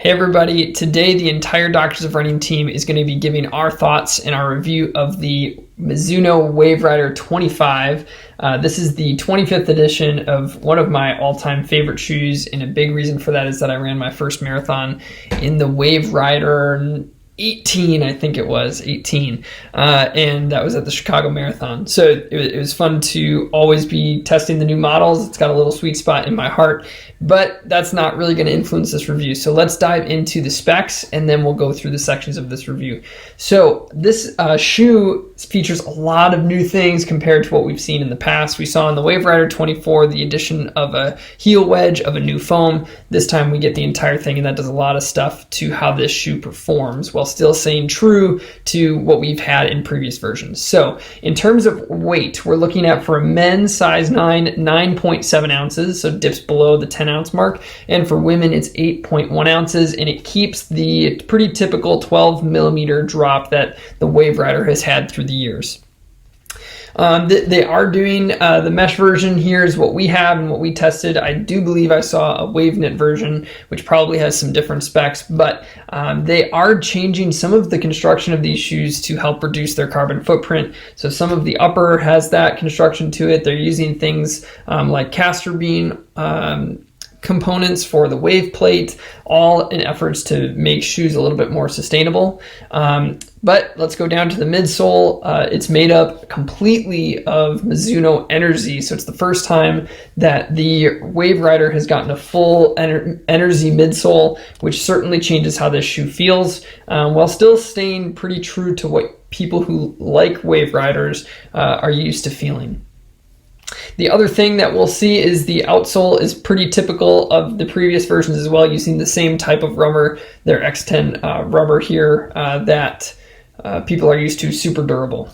Hey everybody, today the entire Doctors of Running team is going to be giving our thoughts and our review of the Mizuno Wave Rider 25. This is the 25th edition of one of my all-time favorite shoes, and a big reason for that is that I ran my first marathon in the Wave Rider 18, I think it was 18, and that was at the Chicago Marathon. So it was fun to always be testing the new models. It's got a little sweet spot in my heart, but that's not really going to influence this review. So let's dive into the specs, and then we'll go through the sections of this review. So this shoe features a lot of new things compared to what we've seen in the past. We saw in the Wave Rider 24 the addition of a heel wedge of a new foam. This time we get the entire thing, and that does a lot of stuff to how this shoe performs while still staying true to what we've had in previous versions. So in terms of weight, we're looking at, for a men's size 9, 9.7 ounces, so dips below the 10 ounce mark, and for women it's 8.1 ounces, and it keeps the pretty typical 12 millimeter drop that the Wave Rider has had through the years. They are doing the mesh version. Here is what we have and what we tested. I do believe I saw a wave knit version, which probably has some different specs, but they are changing some of the construction of these shoes to help reduce their carbon footprint. So some of the upper has that construction to it. They're using things like castor bean components for the wave plate, all in efforts to make shoes a little bit more sustainable. But let's go down to the midsole. It's made up completely of Mizuno Energy. So it's the first time that the Wave Rider has gotten a full Energy midsole, which certainly changes how this shoe feels, while still staying pretty true to what people who like Wave Riders are used to feeling. The other thing that we'll see is the outsole is pretty typical of the previous versions as well, using the same type of rubber, their X10 rubber here that people are used to, super durable.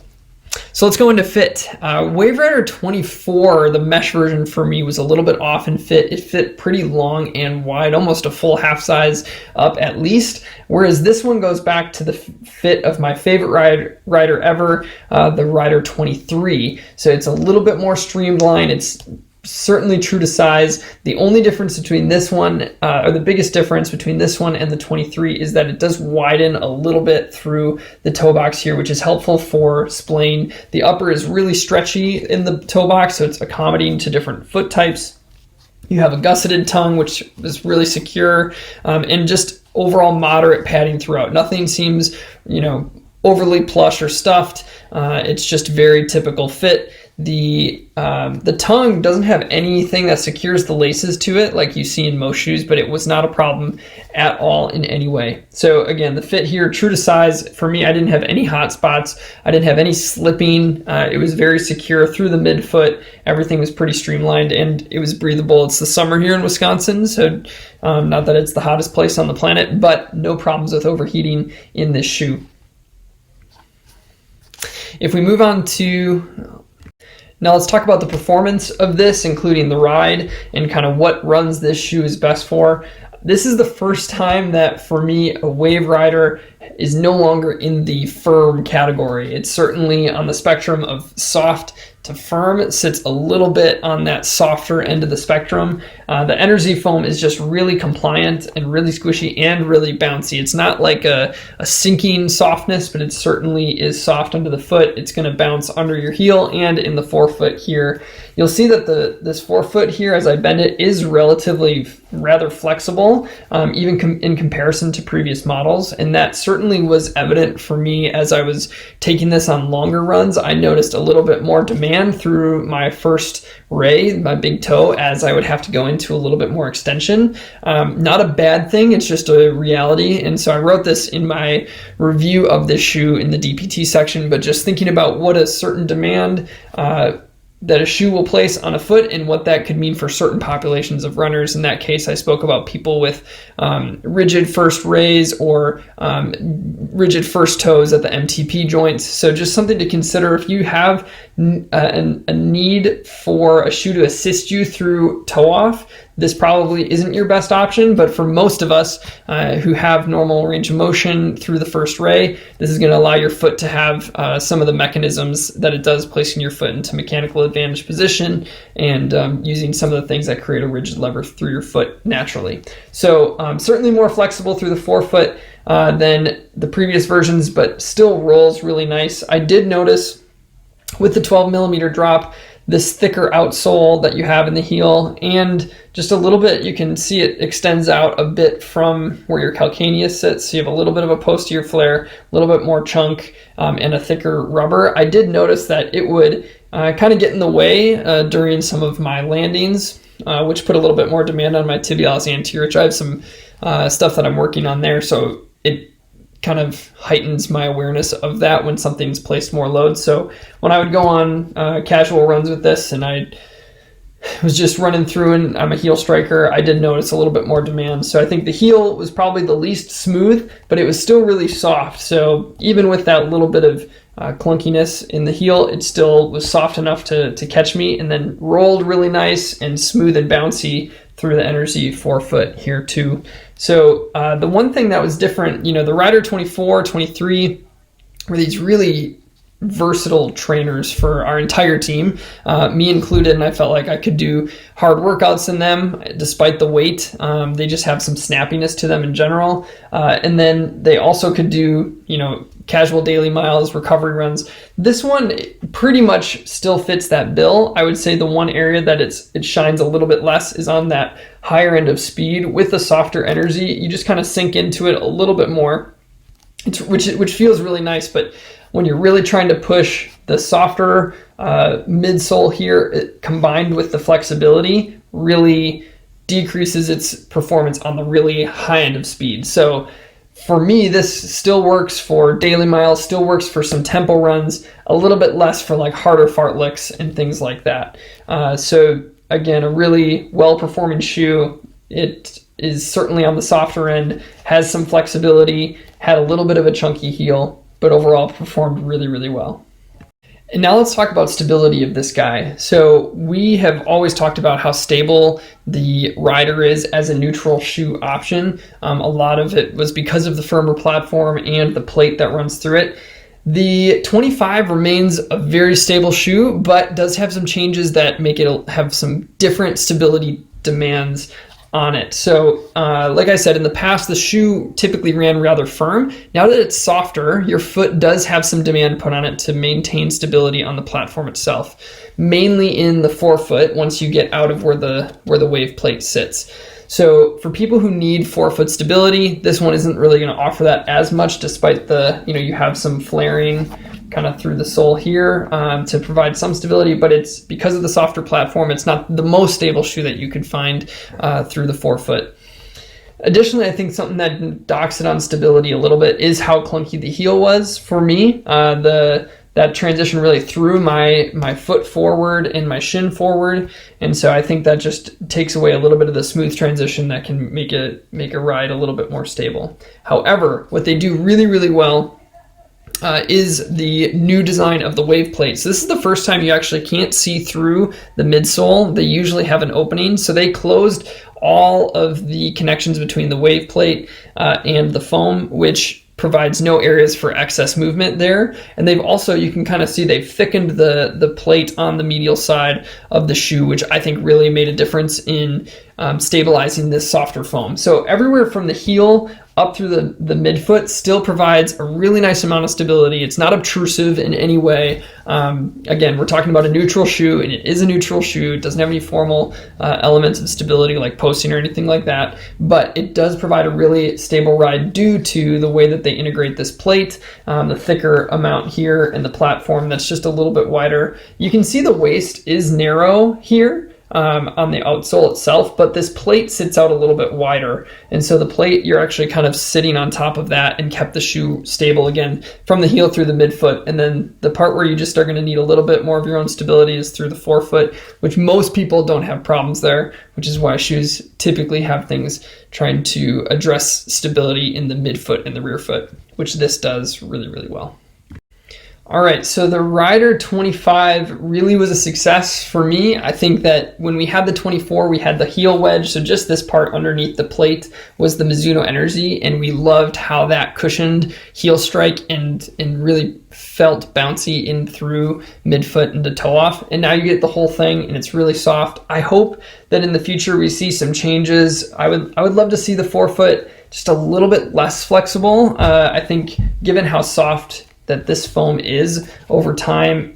So let's go into fit. Wave Rider 24, the mesh version for me, was a little bit off in fit. It fit pretty long and wide, almost a full half size up at least, whereas this one goes back to the fit of my favorite Rider ever, the Rider 23. So it's a little bit more streamlined. It's certainly true to size. The only difference between this one, or the biggest difference between this one and the 23, is that it does widen a little bit through the toe box here, which is helpful for splaying. The upper is really stretchy in the toe box, so it's accommodating to different foot types. You have a gusseted tongue, which is really secure, and just overall moderate padding throughout. Nothing seems, overly plush or stuffed. It's just very typical fit. The tongue doesn't have anything that secures the laces to it like you see in most shoes, but it was not a problem at all in any way. So again, the fit here, true to size. For me, I didn't have any hot spots. I didn't have any slipping. It was very secure through the midfoot. Everything was pretty streamlined, and it was breathable. It's the summer here in Wisconsin, so not that it's the hottest place on the planet, but no problems with overheating in this shoe. If we move on to... Now let's talk about the performance of this, including the ride and kind of what runs this shoe is best for. This is the first time that, for me, a Wave Rider is no longer in the firm category. It's certainly on the spectrum of soft to firm. It sits a little bit on that softer end of the spectrum. The Energy foam is just really compliant and really squishy and really bouncy. It's not like a sinking softness, but it certainly is soft under the foot. It's going to bounce under your heel and in the forefoot here. You'll see that this forefoot here, as I bend it, is relatively rather flexible, even in comparison to previous models, and that certainly was evident for me as I was taking this on longer runs. I noticed a little bit more demand through my first ray, my big toe, as I would have to go into a little bit more extension. Not a bad thing, it's just a reality. And so I wrote this in my review of this shoe in the DPT section, but just thinking about what a certain demand that a shoe will place on a foot and what that could mean for certain populations of runners. In that case, I spoke about people with rigid first rays or rigid first toes at the MTP joints. So just something to consider if you have a need for a shoe to assist you through toe off. this probably isn't your best option, but for most of us who have normal range of motion through the first ray, this is going to allow your foot to have some of the mechanisms that it does, placing your foot into mechanical advantage position and using some of the things that create a rigid lever through your foot naturally. So certainly more flexible through the forefoot than the previous versions, but still rolls really nice. I did notice with the 12mm drop, this thicker outsole that you have in the heel, and just a little bit, you can see it extends out a bit from where your calcaneus sits. So you have a little bit of a posterior flare, a little bit more chunk, and a thicker rubber. I did notice that it would kind of get in the way during some of my landings, which put a little bit more demand on my tibialis anterior, which I have some stuff that I'm working on there. So it kind of heightens my awareness of that when something's placed more load. So when I would go on casual runs with this and I was just running through, and I'm a heel striker, I did notice a little bit more demand. So I think the heel was probably the least smooth, but it was still really soft. So even with that little bit of clunkiness in the heel, it still was soft enough to catch me, and then rolled really nice and smooth and bouncy through the Energy forefoot here too. So the one thing that was different, the Rider 24, 23 were these really versatile trainers for our entire team, me included, and I felt like I could do hard workouts in them despite the weight. They just have some snappiness to them in general. And then they also could do, casual daily miles, recovery runs. This one pretty much still fits that bill. I would say the one area that it shines a little bit less is on that higher end of speed. With the softer Energy, you just kind of sink into it a little bit more, which feels really nice. But when you're really trying to push the softer midsole here, combined with the flexibility, really decreases its performance on the really high end of speed. So for me, this still works for daily miles, still works for some tempo runs, a little bit less for like harder fartleks and things like that. So again, a really well-performing shoe. It is certainly on the softer end, has some flexibility, had a little bit of a chunky heel, but overall performed really, really well. And now let's talk about stability of this guy. So we have always talked about how stable the Rider is as a neutral shoe option. A lot of it was because of the firmer platform and the plate that runs through it. The 25 remains a very stable shoe, but does have some changes that make it have some different stability demands on it. So like I said, in the past, the shoe typically ran rather firm. Now that it's softer, your foot does have some demand put on it to maintain stability on the platform itself, mainly in the forefoot once you get out of where the wave plate sits. So for people who need forefoot stability, this one isn't really going to offer that as much, despite the, you have some flaring kind of through the sole here to provide some stability, but it's because of the softer platform, it's not the most stable shoe that you could find through the forefoot. Additionally, I think something that docks it on stability a little bit is how clunky the heel was for me. That transition really threw my foot forward and my shin forward, and so I think that just takes away a little bit of the smooth transition that can make a ride a little bit more stable. However, what they do really, really well is the new design of the wave plate. So this is the first time you actually can't see through the midsole. They usually have an opening, so they closed all of the connections between the wave plate and the foam, which provides no areas for excess movement there. And they've also, you can kind of see they've thickened the plate on the medial side of the shoe, which I think really made a difference in stabilizing this softer foam. So everywhere from the heel up through the midfoot still provides a really nice amount of stability. It's not obtrusive in any way. Again, we're talking about a neutral shoe, and it is a neutral shoe. It doesn't have any formal elements of stability like posting or anything like that, but it does provide a really stable ride due to the way that they integrate this plate, the thicker amount here, and the platform that's just a little bit wider. You can see the waist is narrow here on the outsole itself, but this plate sits out a little bit wider, and so the plate, you're actually kind of sitting on top of that and kept the shoe stable again from the heel through the midfoot. And then the part where you just are going to need a little bit more of your own stability is through the forefoot, which most people don't have problems there, which is why shoes typically have things trying to address stability in the midfoot and the rear foot, which this does really, really well. All right, so the Rider 25 really was a success for me. I think that when we had the 24, we had the heel wedge, so just this part underneath the plate was the Mizuno Energy, and we loved how that cushioned heel strike and really felt bouncy in through midfoot into toe off. And now you get the whole thing, and it's really soft. I hope that in the future we see some changes. I would love to see the forefoot just a little bit less flexible. I think given how soft that this foam is over time,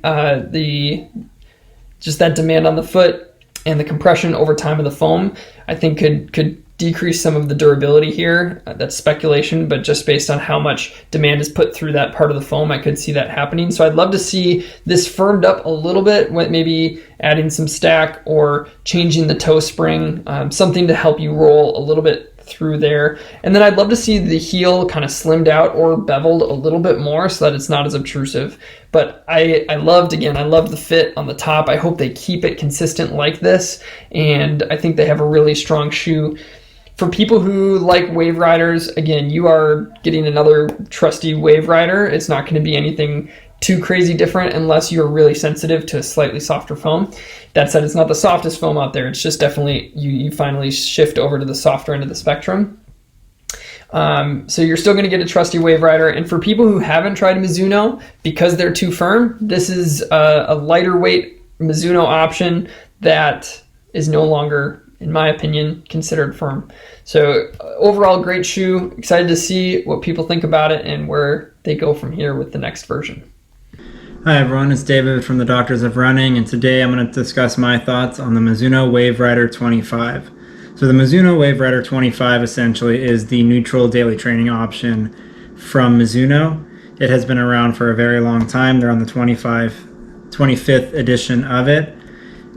just that demand on the foot and the compression over time of the foam, I think could decrease some of the durability here. That's speculation, but just based on how much demand is put through that part of the foam, I could see that happening. So I'd love to see this firmed up a little bit, maybe adding some stack or changing the toe spring, something to help you roll a little bit through there. And then I'd love to see the heel kind of slimmed out or beveled a little bit more so that it's not as obtrusive. But I love the fit on the top. I hope they keep it consistent like this, and I think they have a really strong shoe. For people who like Wave Riders, again, you are getting another trusty Wave Rider. It's not going to be anything too crazy different unless you're really sensitive to a slightly softer foam. That said, it's not the softest foam out there. It's just definitely you finally shift over to the softer end of the spectrum. So you're still going to get a trusty Wave Rider. And for people who haven't tried Mizuno, because they're too firm, this is a lighter weight Mizuno option that is no longer, in my opinion, considered firm. So overall, great shoe. Excited to see what people think about it and where they go from here with the next version. Hi everyone, it's David from the Doctors of Running, and today I'm going to discuss my thoughts on the Mizuno Wave Rider 25. So the Mizuno Wave Rider 25 essentially is the neutral daily training option from Mizuno. It has been around for a very long time. They're on the 25th edition of it.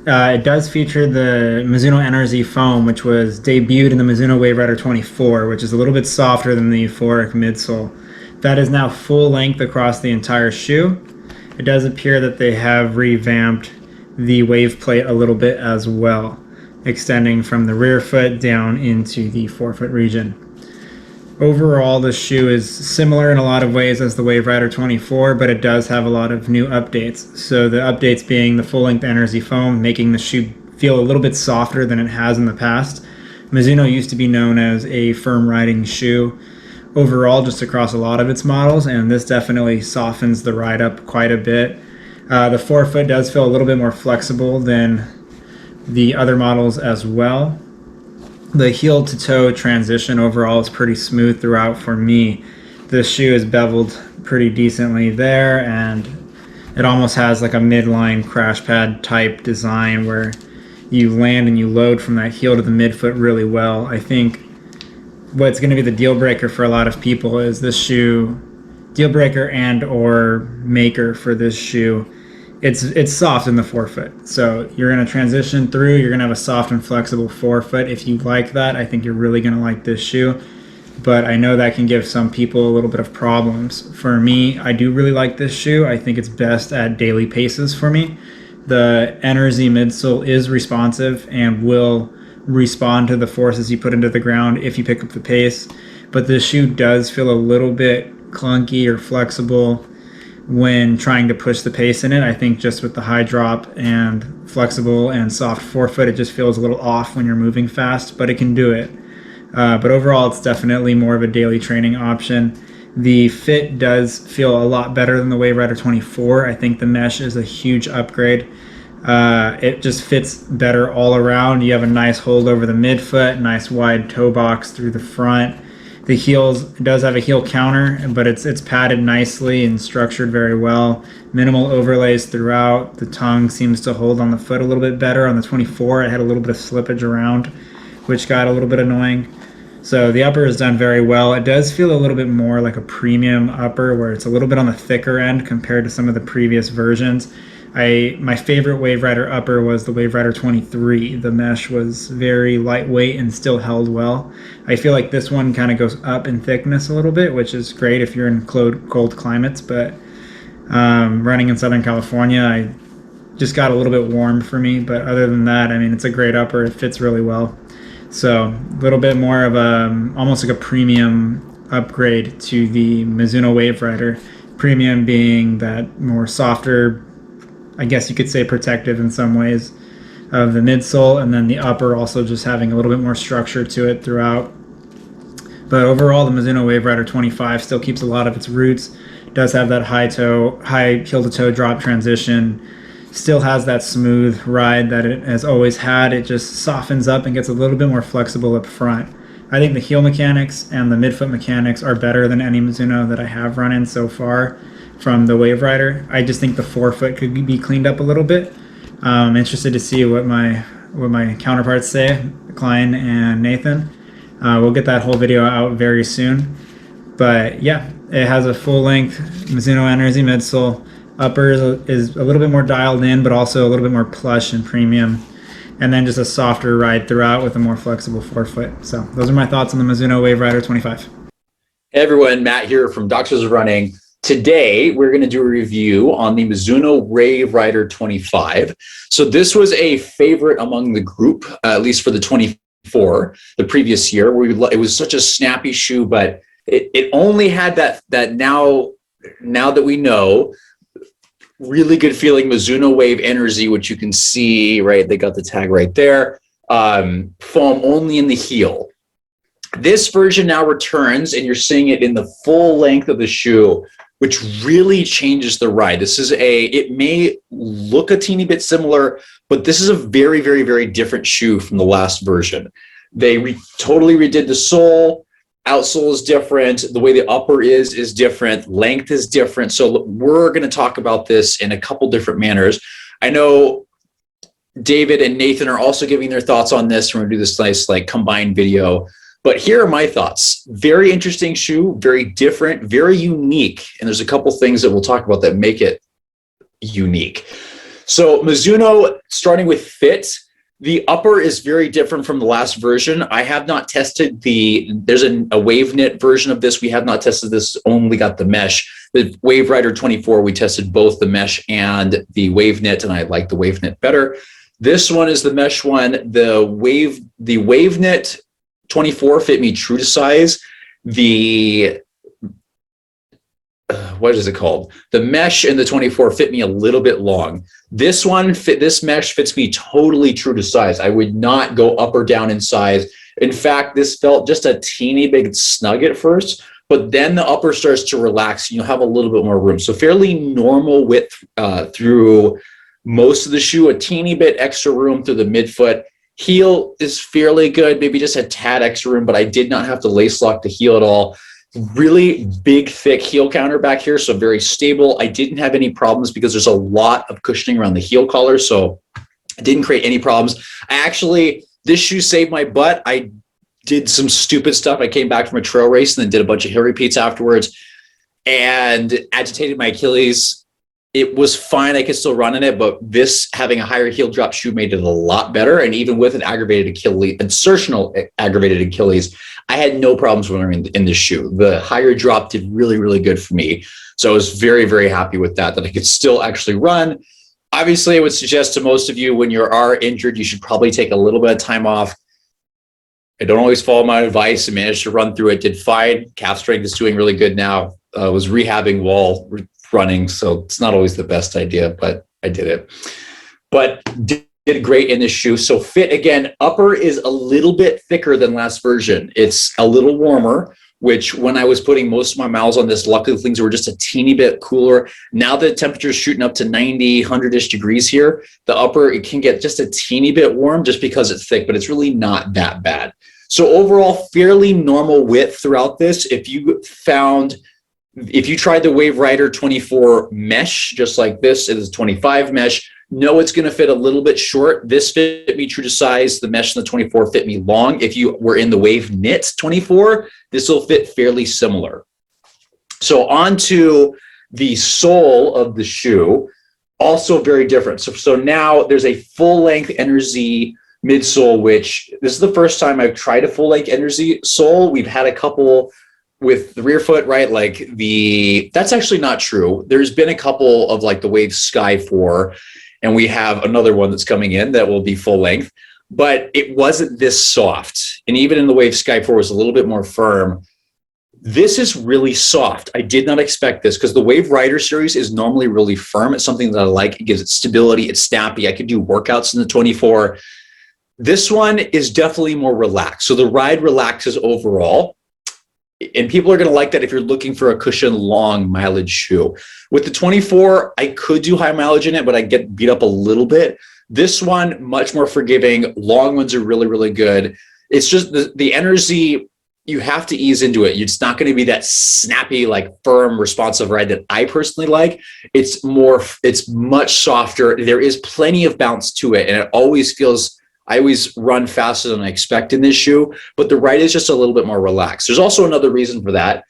It does feature the Mizuno Energy foam, which was debuted in the Mizuno Wave Rider 24, which is a little bit softer than the euphoric midsole. That is now full length across the entire shoe. It does appear that they have revamped the wave plate a little bit as well, extending from the rear foot down into the forefoot region. Overall, the shoe is similar in a lot of ways as the Wave Rider 24, but it does have a lot of new updates. So the updates being the full-length Energy foam, making the shoe feel a little bit softer than it has in the past. Mizuno used to be known as a firm riding shoe overall just across a lot of its models, and this definitely softens the ride up quite a bit. The forefoot does feel a little bit more flexible than the other models as well. The heel to toe transition overall is pretty smooth throughout for me. The shoe is beveled pretty decently there, and it almost has like a midline crash pad type design where you land and you load from that heel to the midfoot really well. I think what's going to be the deal breaker for a lot of people is this shoe, deal breaker and or maker for this shoe, it's soft in the forefoot. So you're going to transition through, you're going to have a soft and flexible forefoot. If you like that, I think you're really going to like this shoe. But I know that can give some people a little bit of problems. For me, I do really like this shoe. I think it's best at daily paces for me. The Energy midsole is responsive and will respond to the forces you put into the ground if you pick up the pace, but this shoe does feel a little bit clunky or flexible when trying to push the pace in it. I think just with the high drop and flexible and soft forefoot, it just feels a little off when you're moving fast, but it can do it. But overall, it's definitely more of a daily training option. The fit does feel a lot better than the Wave Rider 24. I think the mesh is a huge upgrade. It just fits better all around. You have a nice hold over the midfoot, nice wide toe box through the front. The heels, it does have a heel counter, but it's padded nicely and structured very well. Minimal overlays throughout. The tongue seems to hold on the foot a little bit better. On the 24, it had a little bit of slippage around, which got a little bit annoying. So the upper is done very well. It does feel a little bit more like a premium upper, where it's a little bit on the thicker end compared to some of the previous versions. My favorite Wave Rider upper was the Wave Rider 23. The mesh was very lightweight and still held well. I feel like this one kind of goes up in thickness a little bit, which is great if you're in cold climates, but running in Southern California, I just got a little bit warm for me. But other than that, I mean, it's a great upper. It fits really well. So a little bit more of almost like a premium upgrade to the Mizuno Wave Rider premium being that more softer, I guess you could say protective in some ways, of the midsole, and then the upper also just having a little bit more structure to it throughout. But overall, the Mizuno Wave Rider 25 still keeps a lot of its roots. It does have that high heel to toe drop transition. Still has that smooth ride that it has always had. It just softens up and gets a little bit more flexible up front. I think the heel mechanics and the midfoot mechanics are better than any Mizuno that I have run in so far from the Wave Rider. I just think the forefoot could be cleaned up a little bit. I'm interested to see what my counterparts say, Klein and Nathan. We'll get that whole video out very soon. But yeah, it has a full-length Mizuno Energy midsole. Upper is a little bit more dialed in, but also a little bit more plush and premium. And then just a softer ride throughout with a more flexible forefoot. So those are my thoughts on the Mizuno Wave Rider 25. Hey everyone, Matt here from Doctors of Running. Today, we're going to do a review on the Mizuno Wave Rider 25. So this was a favorite among the group, at least for the 24, the previous year, where it was such a snappy shoe, but it only had that now that we know, really good feeling Mizuno Wave Energy, which you can see, right? They got the tag right there. Foam only in the heel. This version now returns, and you're seeing it in the full length of the shoe, which really changes the ride. It may look a teeny bit similar, but this is a very, very, very different shoe from the last version. They totally redid the sole. Outsole is different. The way the upper is different. Length is different. So we're going to talk about this in a couple different manners. I know David and Nathan are also giving their thoughts on this. We're going to do this nice combined video. But here are my thoughts. Very interesting shoe, very different, very unique. And there's a couple things that we'll talk about that make it unique. So Mizuno, starting with fit, the upper is very different from the last version. I have not tested there's a wave knit version of this. We have not tested this, only got the mesh. The Wave Rider 24, we tested both the mesh and the wave knit, and I like the wave knit better. This one is the mesh one. The wave knit 24 fit me true to size. What is it called? The mesh and the 24 fit me a little bit long. This mesh fits me totally true to size. I would not go up or down in size. In fact, this felt just a teeny bit snug at first, but then the upper starts to relax and you'll have a little bit more room. So fairly normal width through most of the shoe, a teeny bit extra room through the midfoot. Heel is fairly good, maybe just a tad extra room, but I did not have to lace lock the heel at all. Really big, thick heel counter back here, so very stable. I didn't have any problems because there's a lot of cushioning around the heel collar, so it didn't create any problems. This shoe saved my butt. I did some stupid stuff. I came back from a trail race and then did a bunch of hill repeats afterwards and agitated my Achilles. It was fine. I could still run in it, but this having a higher heel drop shoe made it a lot better. And even with an insertional aggravated Achilles, I had no problems wearing in this shoe. The higher drop did really, really good for me. So I was very, very happy with that I could still actually run. Obviously, I would suggest to most of you when you are injured, you should probably take a little bit of time off. I don't always follow my advice. I managed to run through it, did fine. Calf strength is doing really good now. I was rehabbing while running, so it's not always the best idea, but I did it. But did great in this shoe. So fit, again, upper is a little bit thicker than last version. It's a little warmer, which when I was putting most of my miles on this, luckily things were just a teeny bit cooler. Now the temperature is shooting up to 90, 100-ish degrees here. The upper, it can get just a teeny bit warm just because it's thick, but it's really not that bad. So overall, fairly normal width throughout this. If you tried the Wave Rider 24 mesh, just like this, it is 25 mesh. No, it's going to fit a little bit short. This fit me true to size. The mesh in the 24 fit me long. If you were in the Wave Knit 24, this will fit fairly similar. So on to the sole of the shoe, also very different. So now there's a full-length Energy midsole, which this is the first time I've tried a full-length Energy sole. We've had a couple with the rear foot, right? That's actually not true. There's been a couple of the Wave Sky 4, and we have another one that's coming in that will be full length, but it wasn't this soft. And even in the Wave Sky 4 was a little bit more firm. This is really soft. I did not expect this because the Wave Rider series is normally really firm. It's something that I like. It gives it stability. It's snappy. I could do workouts in the 24. This one is definitely more relaxed. So the ride relaxes overall. And people are going to like that if you're looking for a cushion long mileage shoe. With the 24, I could do high mileage in it, but I get beat up a little bit. This one, much more forgiving. Long ones are really, really good. It's just the energy, you have to ease into it. It's not going to be that snappy, like firm, responsive ride that I personally like. It's much softer. There is plenty of bounce to it. And it always feels, I always run faster than I expect in this shoe, but the ride is just a little bit more relaxed. There's also another reason for that.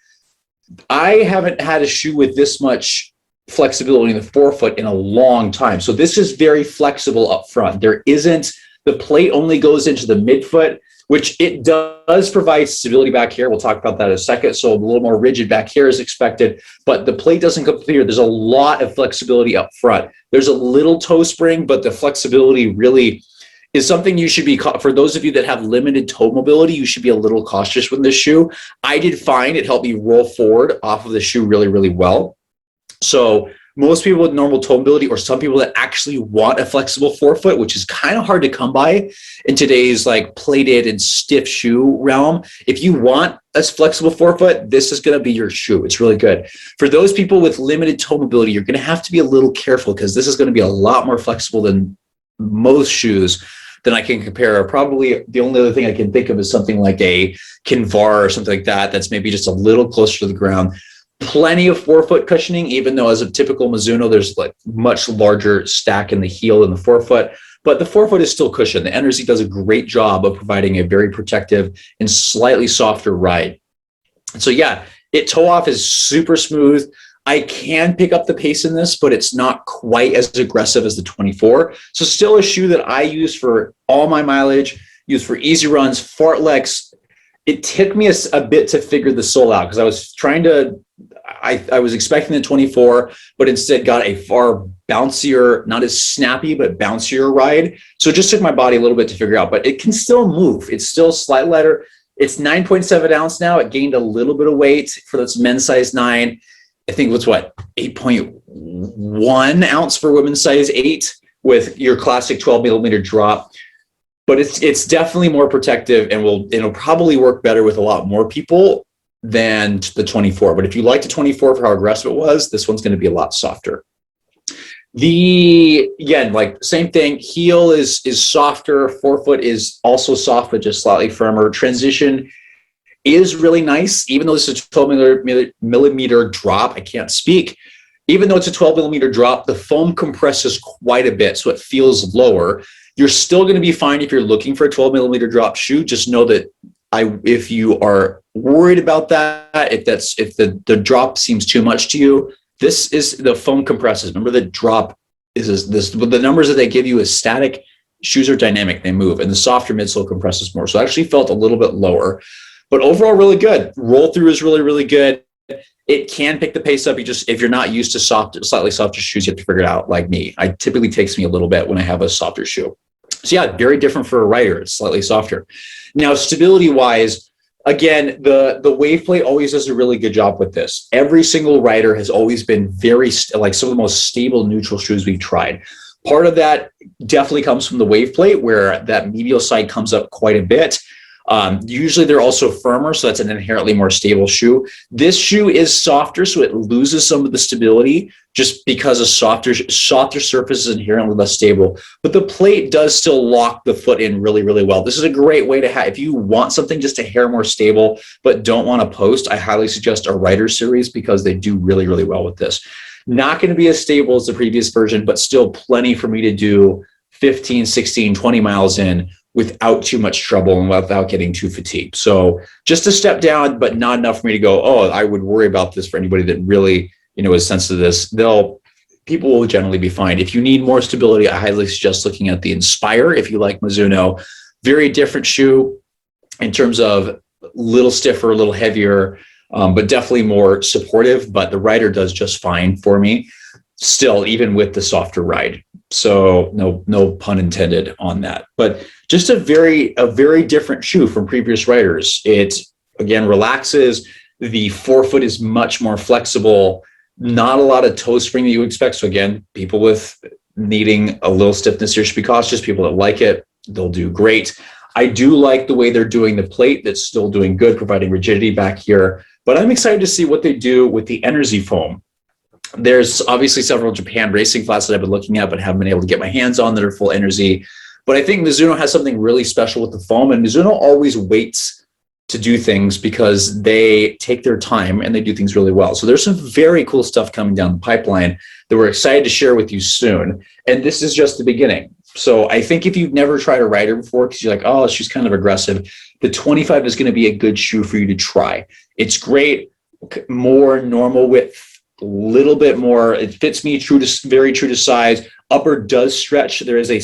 I haven't had a shoe with this much flexibility in the forefoot in a long time. So this is very flexible up front. The plate only goes into the midfoot, which it does provide stability back here. We'll talk about that in a second. So a little more rigid back here is expected, but the plate doesn't come through here. There's a lot of flexibility up front. There's a little toe spring, but the flexibility really is something you should be, for those of you that have limited toe mobility, you should be a little cautious with this shoe. I did find it helped me roll forward off of the shoe really, really well. So most people with normal toe mobility, or some people that actually want a flexible forefoot, which is kind of hard to come by in today's like plated and stiff shoe realm. If you want a flexible forefoot, this is going to be your shoe. It's really good. For those people with limited toe mobility, you're going to have to be a little careful because this is going to be a lot more flexible than most shoes than I can compare. Probably the only other thing I can think of is something like a Kinvar or something like that. That's maybe just a little closer to the ground. Plenty of forefoot cushioning, even though as a typical Mizuno, there's like much larger stack in the heel than the forefoot, but the forefoot is still cushioned. The Energy does a great job of providing a very protective and slightly softer ride. So yeah, toe off is super smooth. I can pick up the pace in this, but it's not quite as aggressive as the 24. So still a shoe that I use for all my mileage, use for easy runs, fartleks. It took me a bit to figure the sole out because I was trying to, I was expecting the 24, but instead got a far bouncier, not as snappy, but bouncier ride. So it just took my body a little bit to figure out, but it can still move. It's still slightly lighter. It's 9.7 ounce now. It gained a little bit of weight for this men's size 9. I think it's 8.1 ounce for women's size 8 with your classic 12 millimeter drop. But it's definitely more protective and it'll probably work better with a lot more people than the 24. But if you like the 24 for how aggressive it was, this one's going to be a lot softer. Again, like same thing, heel is softer, forefoot is also soft, but just slightly firmer. Transition is really nice, even though this is a 12 millimeter drop. I can't speak. Even though it's a 12 millimeter drop, the foam compresses quite a bit, so it feels lower. You're still going to be fine if you're looking for a 12 millimeter drop shoe. Just know that if you are worried about that, if the drop seems too much to you, this is the foam compresses. Remember, the drop is this. The numbers that they give you is static. Shoes are dynamic; they move, and the softer midsole compresses more. So I actually felt a little bit lower. But overall, really good. Roll through is really, really good. It can pick the pace up. If you're not used to slightly softer shoes, you have to figure it out like me. It typically takes me a little bit when I have a softer shoe. So yeah, very different for a rider. It's slightly softer. Now, stability wise, again, the Wave plate always does a really good job with this. Every single rider has always been very, like some of the most stable neutral shoes we've tried. Part of that definitely comes from the Wave plate where that medial side comes up quite a bit. Usually they're also firmer, so that's an inherently more stable shoe. This shoe is softer, so it loses some of the stability just because a softer surface is inherently less stable. But the plate does still lock the foot in really, really well. This is a great way to have, if you want something just a hair more stable, but don't want to post, I highly suggest a Rider series because they do really, really well with this. Not going to be as stable as the previous version, but still plenty for me to do 15, 16, 20 miles in without too much trouble and without getting too fatigued. So just a step down, but not enough for me to go, oh, I would worry about this. For anybody that really, is sensitive to this, people will generally be fine. If you need more stability, I highly suggest looking at the Inspire. If you like Mizuno, very different shoe in terms of little stiffer, a little heavier, but definitely more supportive. But the Rider does just fine for me still, even with the softer ride. So no pun intended on that, but just a very different shoe from previous Riders. It again relaxes. The forefoot is much more flexible, not a lot of toe spring that you expect. So again, people with needing a little stiffness here should be cautious. People that like it, they'll do great. I do like the way they're doing the plate. That's still doing good, providing rigidity back here. But I'm excited to see what they do with the Energy foam. There's obviously several Japan racing flats that I've been looking at, but haven't been able to get my hands on that are full Energy. But I think Mizuno has something really special with the foam, and Mizuno always waits to do things because they take their time and they do things really well. So there's some very cool stuff coming down the pipeline that we're excited to share with you soon. And this is just the beginning. So I think if you've never tried a rider before, because you're like, oh, she's kind of aggressive, the 25 is going to be a good shoe for you to try. It's great, more normal width, a little bit more. It fits me very true to size. Upper does stretch. There is a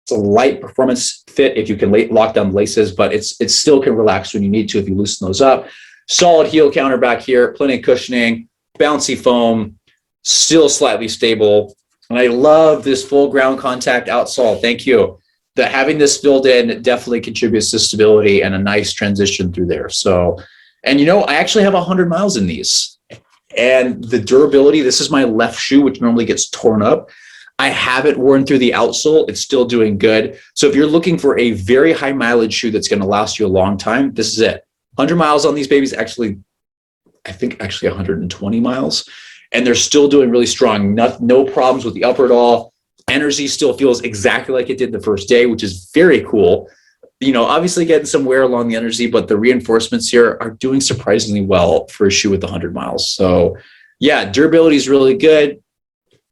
slight performance fit if you can lock down the laces, but it still can relax when you need to if you loosen those up. Solid heel counter back here, plenty of cushioning, bouncy foam, still slightly stable. And I love this full ground contact outsole. Thank you. Having this filled in definitely contributes to stability and a nice transition through there. So, and I actually have 100 miles in these. And the durability, this is my left shoe, which normally gets torn up. I haven't worn through the outsole. It's still doing good. So if you're looking for a very high mileage shoe that's going to last you a long time, this is it. 100 miles on these babies, I think 120 miles. And they're still doing really strong. No problems with the upper at all. Energy still feels exactly like it did the first day, which is very cool. Obviously getting some wear along the Energy, but the reinforcements here are doing surprisingly well for a shoe with 100 miles. So yeah, durability is really good.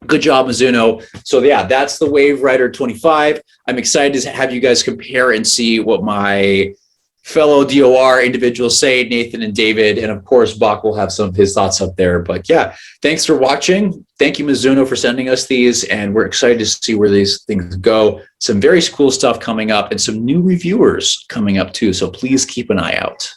Good job, Mizuno. So yeah, that's the Wave Rider 25. I'm excited to have you guys compare and see what my fellow DOR individuals say, Nathan and David, and of course, Bach will have some of his thoughts up there. But yeah, thanks for watching. Thank you, Mizuno, for sending us these, and we're excited to see where these things go. Some very cool stuff coming up and some new reviewers coming up too, so please keep an eye out.